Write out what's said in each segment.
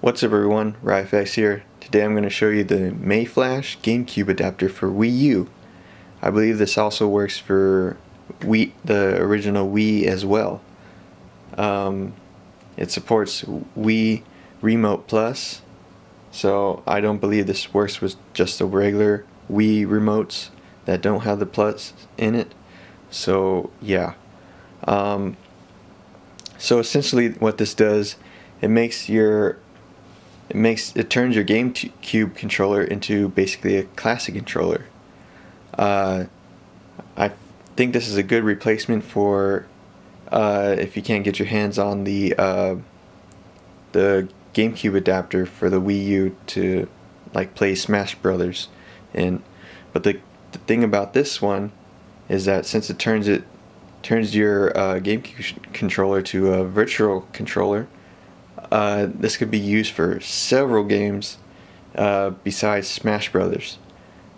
What's up everyone, Ryfax here. Today I'm going to show you the Mayflash Gamecube adapter for Wii U. I believe this also works for the original Wii as well. It supports Wii Remote Plus, so I don't believe this works with just the regular Wii remotes that don't have the Plus in it. So yeah. So essentially what this does, it turns your GameCube controller into basically a classic controller. I think this is a good replacement for if you can't get your hands on the GameCube adapter for the Wii U to like play Smash Brothers in. But the thing about this one is that since it turns your GameCube controller to a virtual controller, this could be used for several games besides Smash Brothers.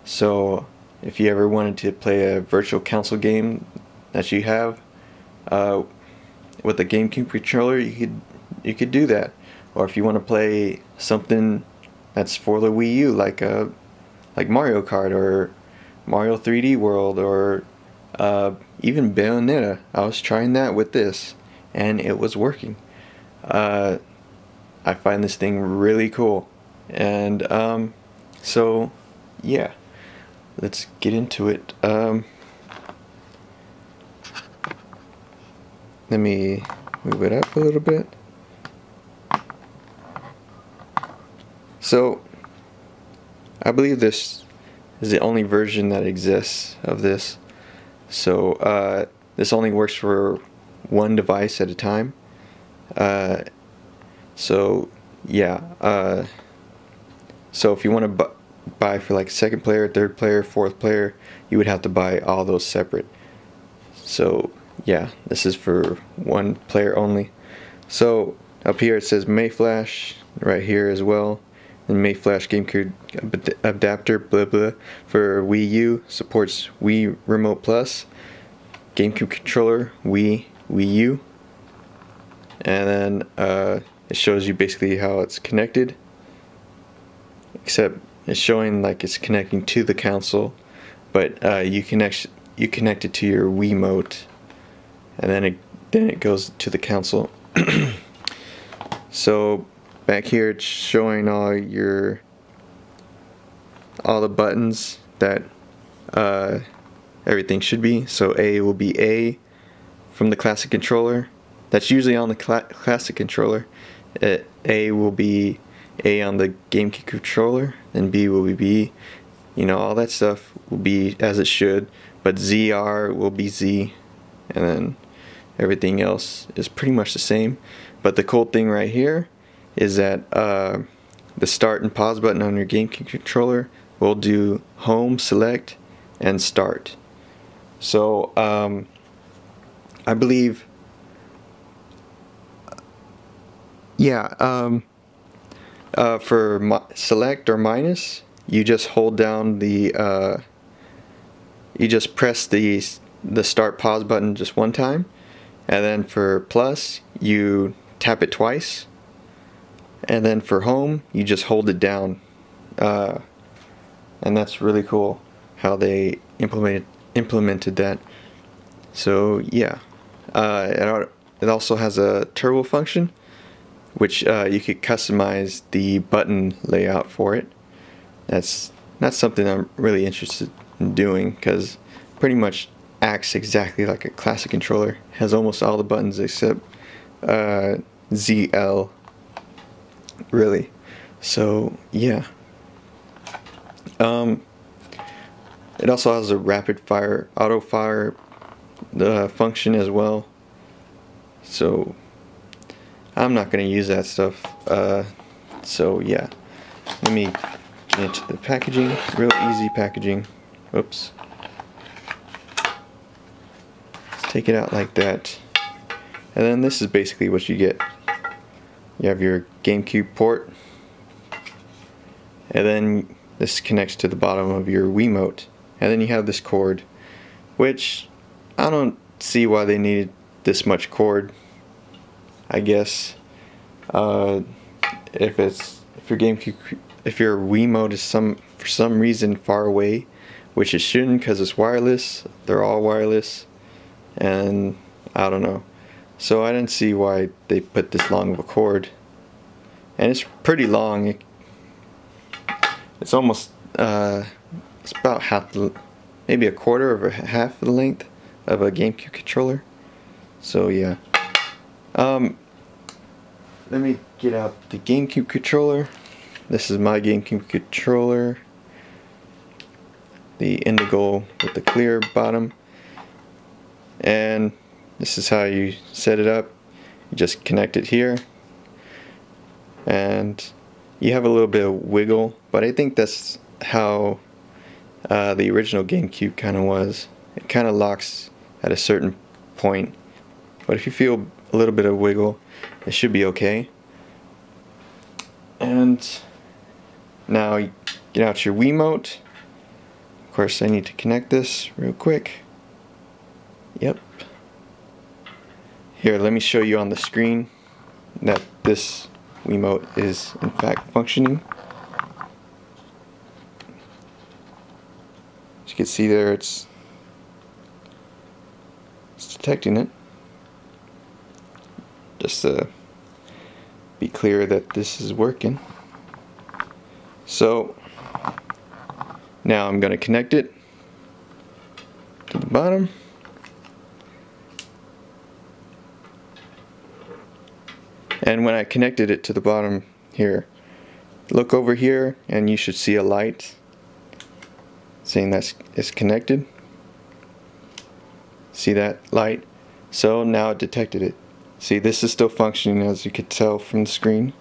So if you ever wanted to play a virtual console game that you have with a GameCube controller, you could do that. Or if you want to play something that's for the Wii U, like Mario Kart or Mario 3D World, or even Bayonetta. I was trying that with this and it was working. I find this thing really cool, and so yeah, let's get into it. Let me move it up a little bit. So I believe this is the only version that exists of this. So this only works for one device at a time. So yeah, so if you want to buy for like second player, third player, fourth player, you would have to buy all those separate. So yeah, this is for one player only. So up here it says Mayflash right here as well. And Mayflash GameCube adapter blah blah for Wii U, supports Wii Remote Plus, GameCube controller, Wii U, and then it shows you basically how it's connected, except it's showing like it's connecting to the console, but you connect it to your Wiimote, and then it goes to the console. So back here it's showing all the buttons that everything should be. So A will be A from the classic controller. That's usually on the classic controller. A will be A on the GameCube controller, and B will be B. You know, all that stuff will be as it should, but ZR will be Z, and then everything else is pretty much the same. But the cool thing right here is that the start and pause button on your GameCube controller will do home, select, and start. So I believe, yeah, for select or minus, you just hold down the you just press the start pause button just one time, and then for plus you tap it twice, and then for home you just hold it down, and that's really cool how they implemented that. So yeah, it also has a turbo function, which you could customize the button layout for it. That's something I'm really interested in doing, because pretty much acts exactly like a classic controller. Has almost all the buttons except ZL, really. So yeah, it also has a rapid fire, auto fire function as well. So I'm not going to use that stuff. So yeah, let me get into the packaging. Real easy packaging. Oops. Let's take it out like that. And then this is basically what you get. You have your GameCube port, and then this connects to the bottom of your Wiimote, and then you have this cord, which I don't see why they needed this much cord. I guess if your GameCube, if your Wiimote is for some reason far away, which it shouldn't because it's wireless. They're all wireless, and I don't know. So I didn't see why they put this long of a cord, and it's pretty long. It's almost it's about maybe a quarter of a half the length of a GameCube controller. So yeah. Let me get out the GameCube controller. This is my GameCube controller. The indigo with the clear bottom. And this is how you set it up. You just connect it here. And you have a little bit of wiggle, but I think that's how the original GameCube kind of was. It kind of locks at a certain point. But if you feel a little bit of wiggle, it should be okay. And now you get out your Wiimote. Of course, I need to connect this real quick. Yep. Here, let me show you on the screen that this Wiimote is in fact functioning. As you can see there, it's detecting it. Just to be clear that this is working. So now I'm going to connect it to the bottom. And when I connected it to the bottom here, look over here and you should see a light saying that it's connected. See that light? So now it detected it. See, this is still functioning, as you could tell from the screen.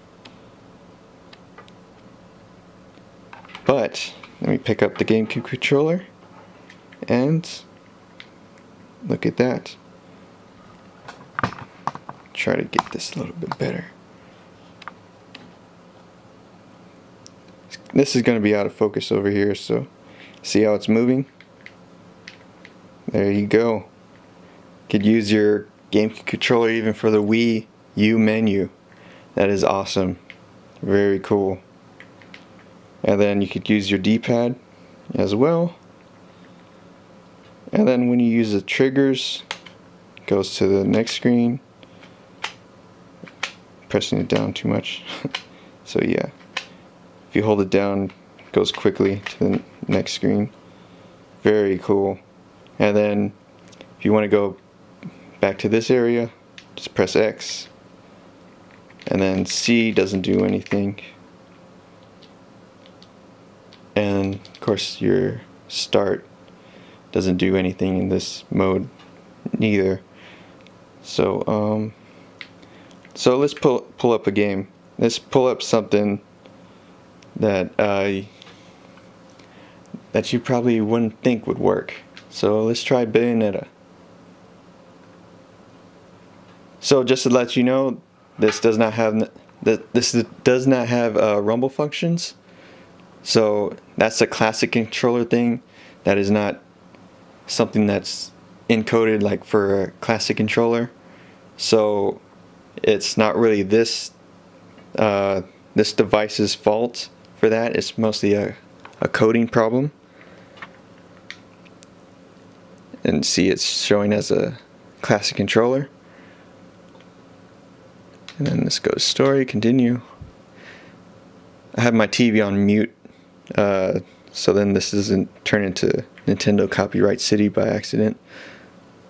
But let me pick up the GameCube controller and look at that. Try to get this a little bit better. This is going to be out of focus over here, so see how it's moving? There you go. Could use your GameCube controller even for the Wii U menu. That is awesome. Very cool. And then you could use your D-pad as well. And then when you use the triggers, it goes to the next screen. Pressing it down too much. So yeah, if you hold it down, it goes quickly to the next screen. Very cool. And then if you want to go back to this area, just press X. And then C doesn't do anything. And of course your start doesn't do anything in this mode neither. So so let's pull up a game. Let's pull up something that that you probably wouldn't think would work. So let's try Bayonetta. So just to let you know, this does not have rumble functions. So that's a classic controller thing. That is not something that's encoded like for a classic controller. So it's not really this device's fault for that. It's mostly a coding problem. And see, it's showing as a classic controller. And then this goes story, continue. I have my TV on mute, so then this doesn't turn into Nintendo Copyright City by accident.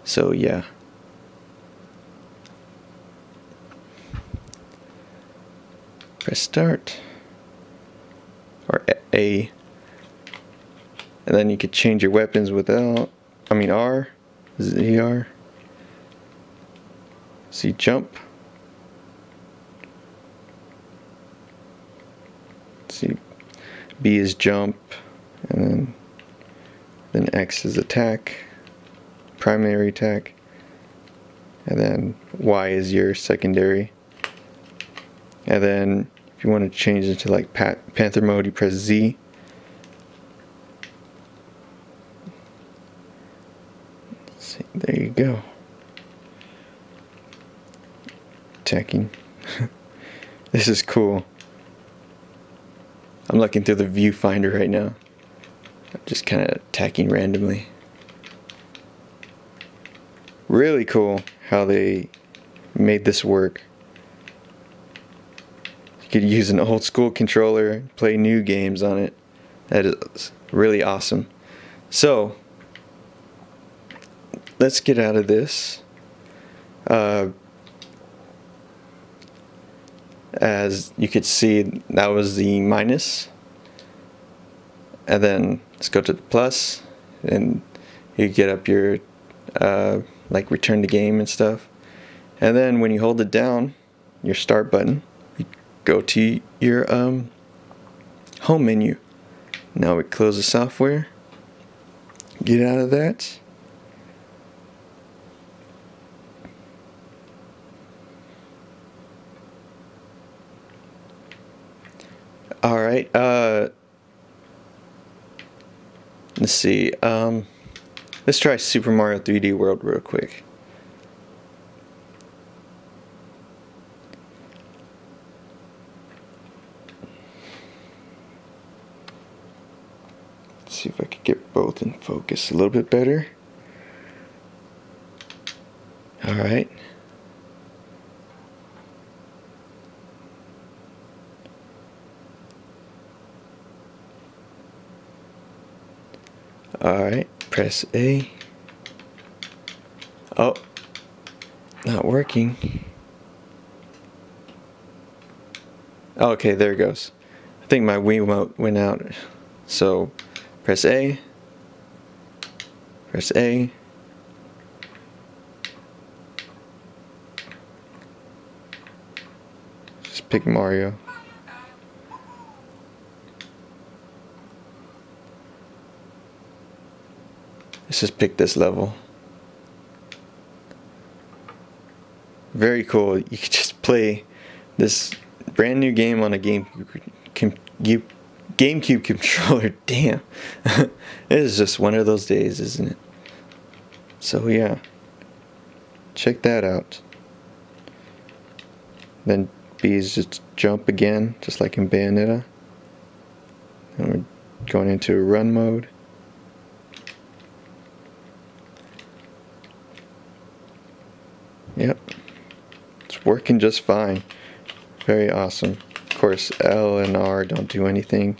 So yeah. Press start, or A, and then you could change your weapons without, R, ZR. See, jump. See, B is jump, and then X is attack, primary attack, and then Y is your secondary. And then if you want to change it to like Panther mode, you press Z. See, there you go. Attacking. This is cool. I'm looking through the viewfinder right now. I'm just kind of attacking randomly. Really cool how they made this work. You could use an old school controller, play new games on it. That is really awesome. So, let's get out of this. As you could see, that was the minus. And then let's go to the plus, and you get up your like return the game and stuff. And then when you hold it down, your start button, you go to your home menu. Now we close the software, get out of that. Alright, let's see, let's try Super Mario 3D World real quick. Let's see if I could get both in focus a little bit better. Alright. Alright, press A. Oh, not working. Okay, there it goes. I think my Wiimote went out. So, press A. Press A. Just pick Mario. Let's just pick this level. Very cool. You could just play this brand new game on a GameCube controller. Damn. It is just one of those days, isn't it? So yeah. Check that out. Then B is just jump again, just like in Bayonetta. And we're going into run mode. Yep, it's working just fine. Very awesome. Of course, L and R don't do anything,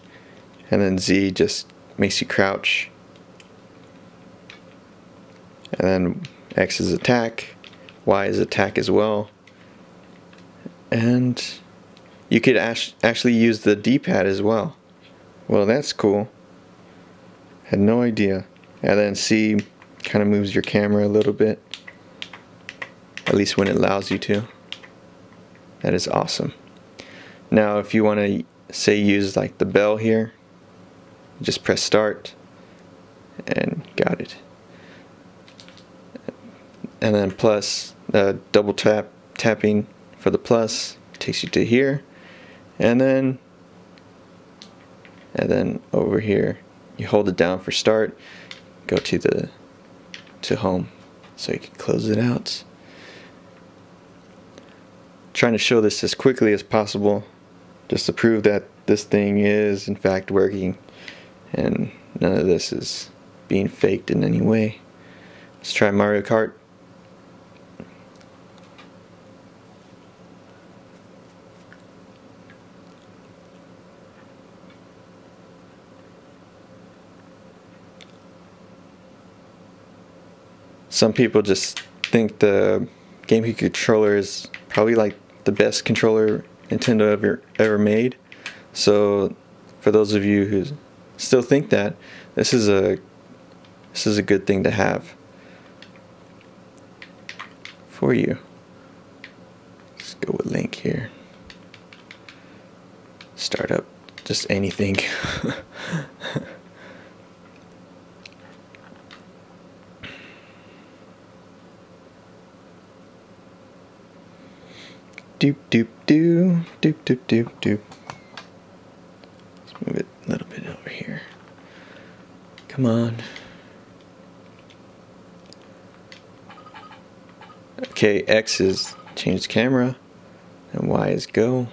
and then Z just makes you crouch. And then X is attack, Y is attack as well. And you could actually use the D-pad as well. Well, that's cool. Had no idea. And then C kind of moves your camera a little bit. At least when it allows you to. That is awesome. Now if you want to say use like the bell here, just press start and got it. And then plus double tapping for the plus takes you to here, and then over here you hold it down for start, go to home, so you can close it out. Trying to show this as quickly as possible just to prove that this thing is in fact working and none of this is being faked in any way. Let's try Mario Kart. Some people just think the GameCube controller is probably like the best controller Nintendo ever made. So for those of you who still think that, this is a good thing to have for you. Let's go with Link here. Start up just anything. Doop doop doo, doop doop doop doop. Let's move it a little bit over here. Come on. Okay, X is change camera, and Y is go.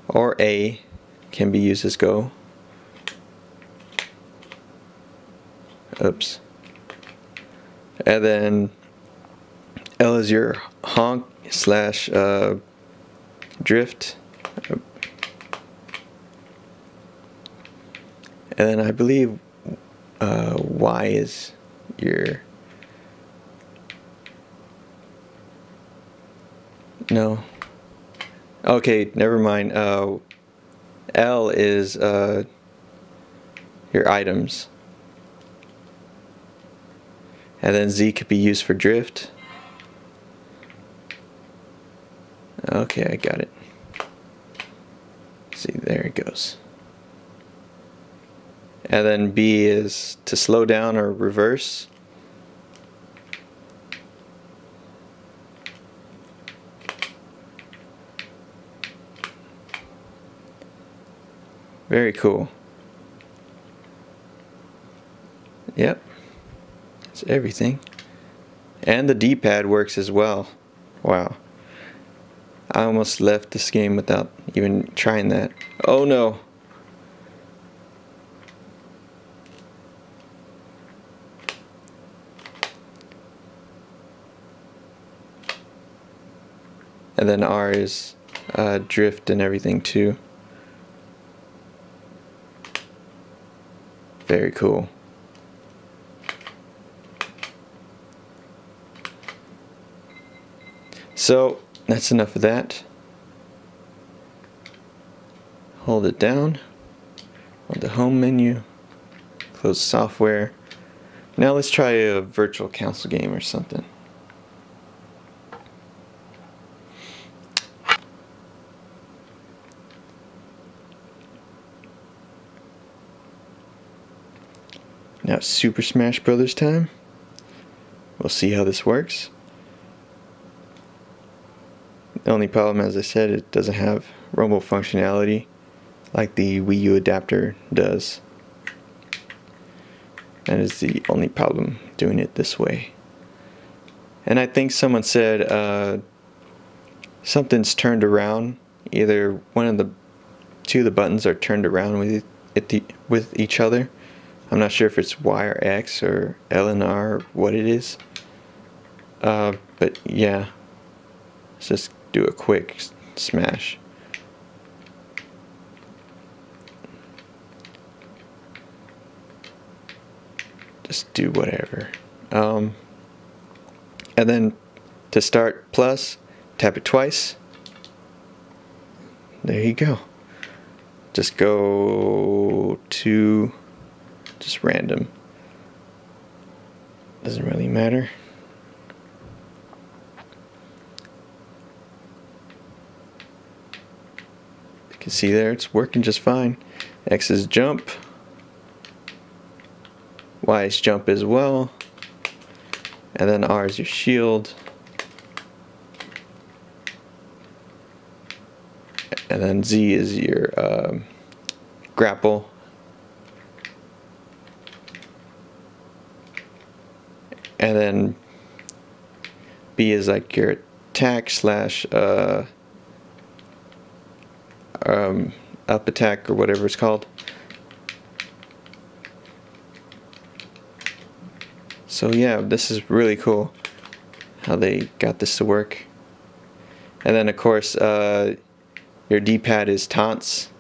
Or A can be used as go. Oops. And then L is your honk slash drift. And then I believe Y is your... No. Okay, never mind. L is your items. And then Z could be used for drift. Okay, I got it. See, there it goes. And then B is to slow down or reverse. Very cool. Yep. That's everything. And the D-pad works as well. Wow. I almost left this game without even trying that. Oh no. And then R is drift and everything too. Very cool. So that's enough of that. Hold it down on the home menu, close software. Now let's try a virtual console game or something. Now it's Super Smash Brothers time. We'll see how this works. The only problem, as I said, it doesn't have rumble functionality like the Wii U adapter does. That is the only problem doing it this way. And I think someone said something's turned around. Either one of the two of the buttons are turned around with each other. I'm not sure if it's Y or X or L and R or what it is. But yeah, let's just do a quick smash. Just do whatever. And then to start plus, tap it twice. There you go. Just go to just random. Doesn't really matter. You can see there it's working just fine. X is jump. Y is jump as well. And then R is your shield. And then Z is your grapple. And then B is like your attack slash up attack or whatever it's called. So yeah, this is really cool how they got this to work. And then of course your D-pad is taunts.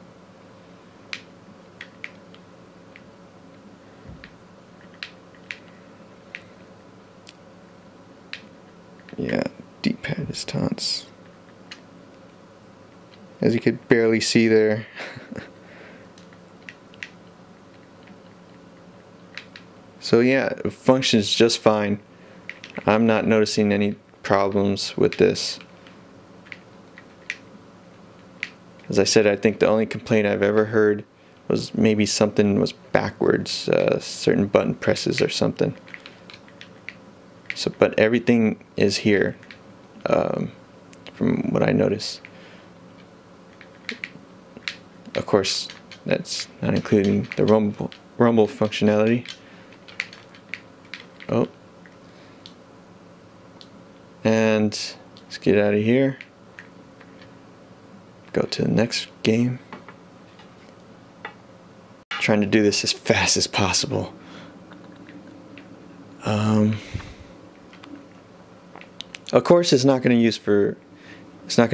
Yeah, D-pad is taunts. As you could barely see there. So yeah, it functions just fine. I'm not noticing any problems with this. As I said, I think the only complaint I've ever heard was maybe something was backwards, certain button presses or something. So, but everything is here, from what I notice. Of course, that's not including the rumble functionality. Oh. And let's get out of here. Go to the next game. trying to do this as fast as possible. Of course, it's not going to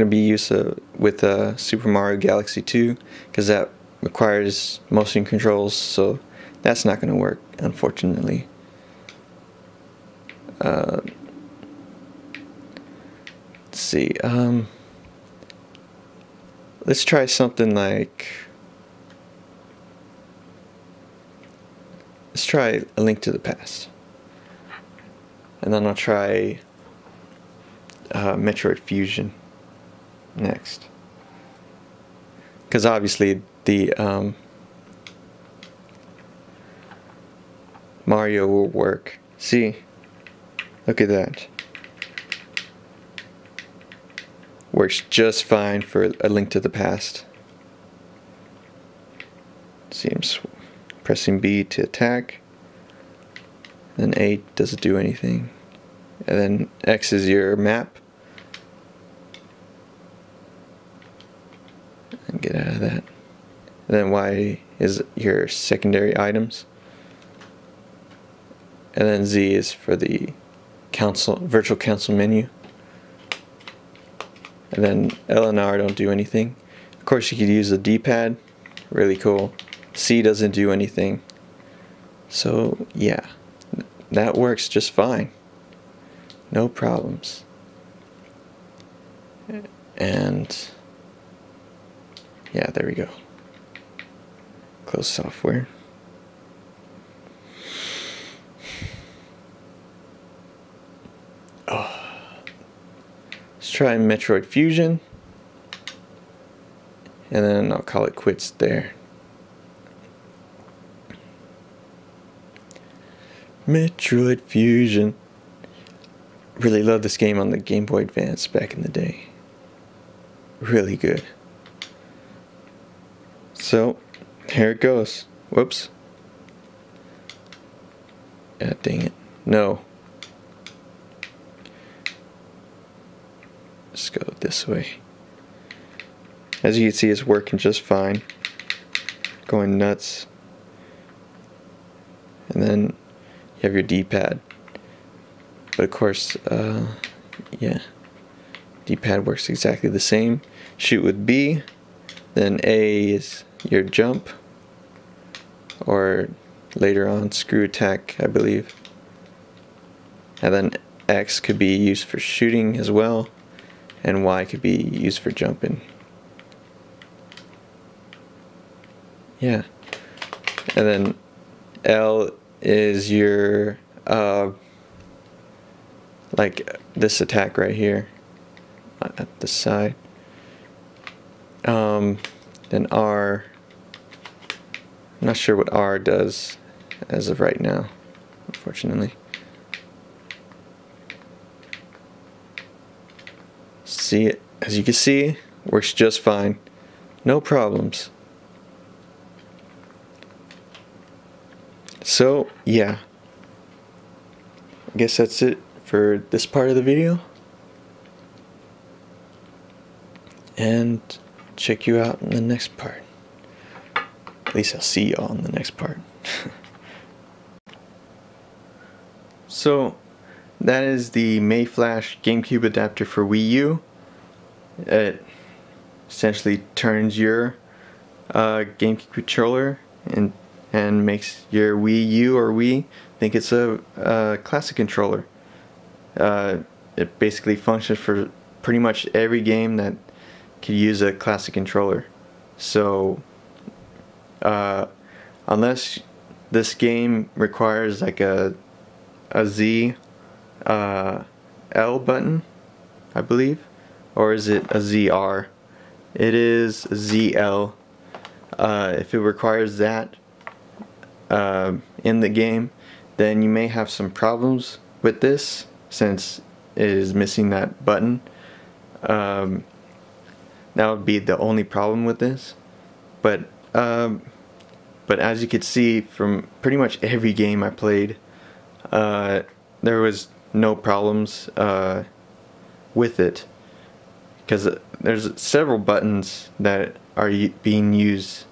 be used with Super Mario Galaxy 2, because that requires motion controls, so that's not going to work, unfortunately. Let's see. Let's try something like. Let's try A Link to the Past, and then I'll try Metroid Fusion next, because obviously the Mario will work. See, look at that. Works just fine for A Link to the Past. See, I'm pressing B to attack, then A doesn't do anything, and then X is your map. And get out of that. And then Y is your secondary items, and then Z is for the virtual console menu. And then L and R don't do anything. Of course, you could use the D-pad. Really cool. C doesn't do anything. So yeah, that works just fine. No problems. And yeah, there we go. Close software. Oh. Let's try Metroid Fusion, and then I'll call it quits there. Metroid Fusion. Really love this game on the Game Boy Advance back in the day. Really good. So, here it goes. Whoops. Yeah, dang it. No. Let's go this way. As you can see, it's working just fine. Going nuts. And then you have your D-pad. But of course, yeah. D-pad works exactly the same. Shoot with B. Then A is your jump. Or later on, screw attack, I believe. And then X could be used for shooting as well. And Y could be used for jumping. Yeah. And then L is your like this attack right here at the side. Then R, I'm not sure what R does as of right now, unfortunately. See it, as you can see, works just fine. No problems. So, yeah. I guess that's it for this part of the video. And check you out in the next part. At least I'll see y'all in the next part. So, that is the Mayflash Gamecube adapter for Wii U. It essentially turns your GameCube controller and makes your Wii U or Wii think it's a classic controller. It basically functions for pretty much every game that could use a classic controller. So unless this game requires like a Z L button, I believe, or is it a ZR? It is ZL. If it requires that in the game, then you may have some problems with this, since it is missing that button. That would be the only problem with this. But as you could see from pretty much every game I played, there was no problems with it, because there's several buttons that are being used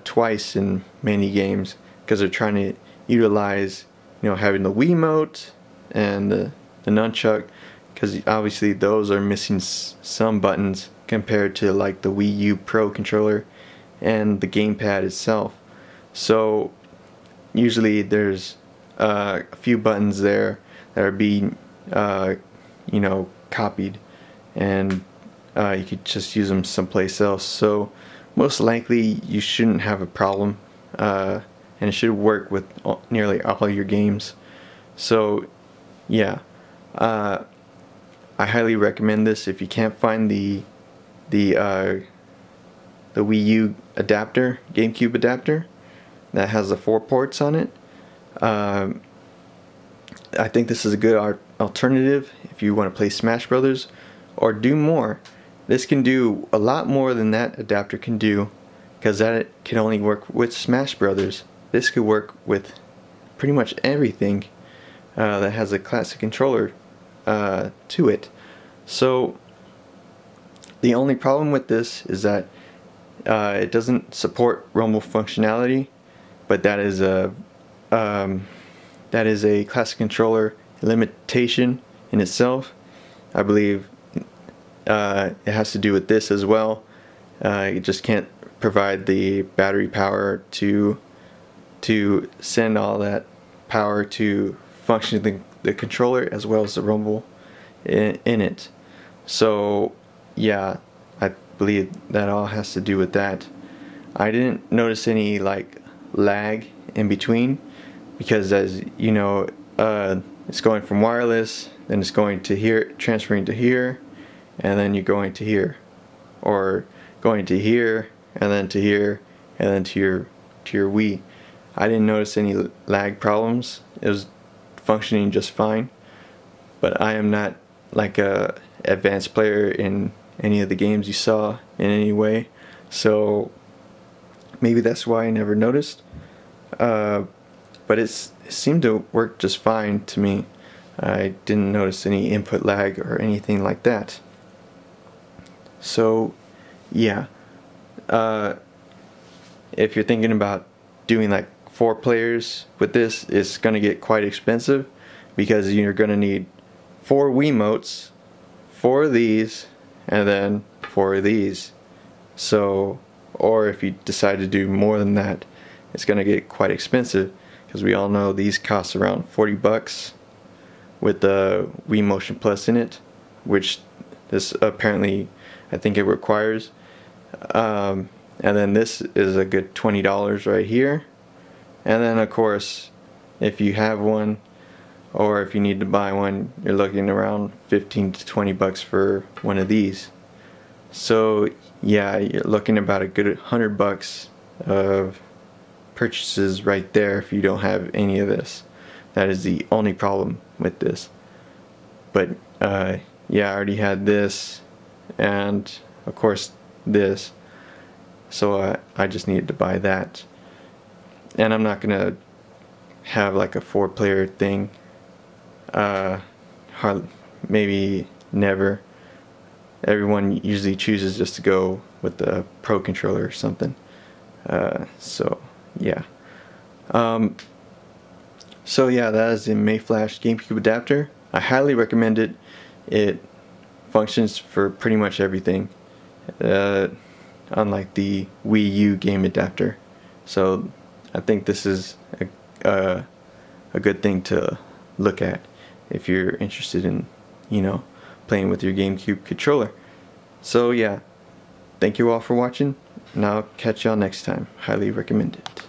twice in many games because they're trying to utilize, having the Wiimote and the nunchuck, because obviously those are missing some buttons compared to like the Wii U Pro controller and the gamepad itself. So usually there's a few buttons there that are being copied, and you could just use them someplace else. So most likely you shouldn't have a problem, and it should work with nearly all your games. So yeah, I highly recommend this. If you can't find the Wii U adapter, Gamecube adapter that has the 4 ports on it, I think this is a good alternative if you want to play Smash Brothers or do more. This can do a lot more than that adapter can do, because that can only work with Smash Brothers. This could work with pretty much everything that has a classic controller to it. So the only problem with this is that it doesn't support rumble functionality, but that is a classic controller limitation in itself. I believe it has to do with this as well. It just can't provide the battery power to send all that power to function the controller as well as the rumble in it. So yeah, I believe that all has to do with that. I didn't notice any like lag in between, because as you know, it's going from wireless, then it's going to here, transferring to here, and then you're going to here, or going to here, and then to here, and then to your Wii. I didn't notice any lag problems. It was functioning just fine. But I am not like a advanced player in any of the games you saw in any way, so maybe that's why I never noticed. But it seemed to work just fine to me. I didn't notice any input lag or anything like that. So yeah, if you're thinking about doing like 4 players with this, it's going to get quite expensive, because you're going to need 4 Wiimotes, 4 of these, and then 4 of these. So, or if you decide to do more than that, it's going to get quite expensive, because we all know these cost around 40 bucks with the Wii Motion Plus in it, which this apparently I think it requires. And then this is a good $20 right here. And then of course, if you have one, or if you need to buy one, you're looking around 15 to 20 bucks for one of these. So yeah, you're looking about a good 100 bucks of purchases right there if you don't have any of this. That is the only problem with this. But yeah, I already had this, and of course this, so I just needed to buy that. And I'm not gonna have like a 4-player thing, maybe never. Everyone usually chooses just to go with the Pro controller or something. So yeah. So yeah, that is the Mayflash Gamecube adapter. I highly recommend it. It functions for pretty much everything, unlike the Wii U game adapter. So I think this is a good thing to look at if you're interested in, playing with your GameCube controller. So yeah, thank you all for watching, and I'll catch y'all next time. Highly recommend it.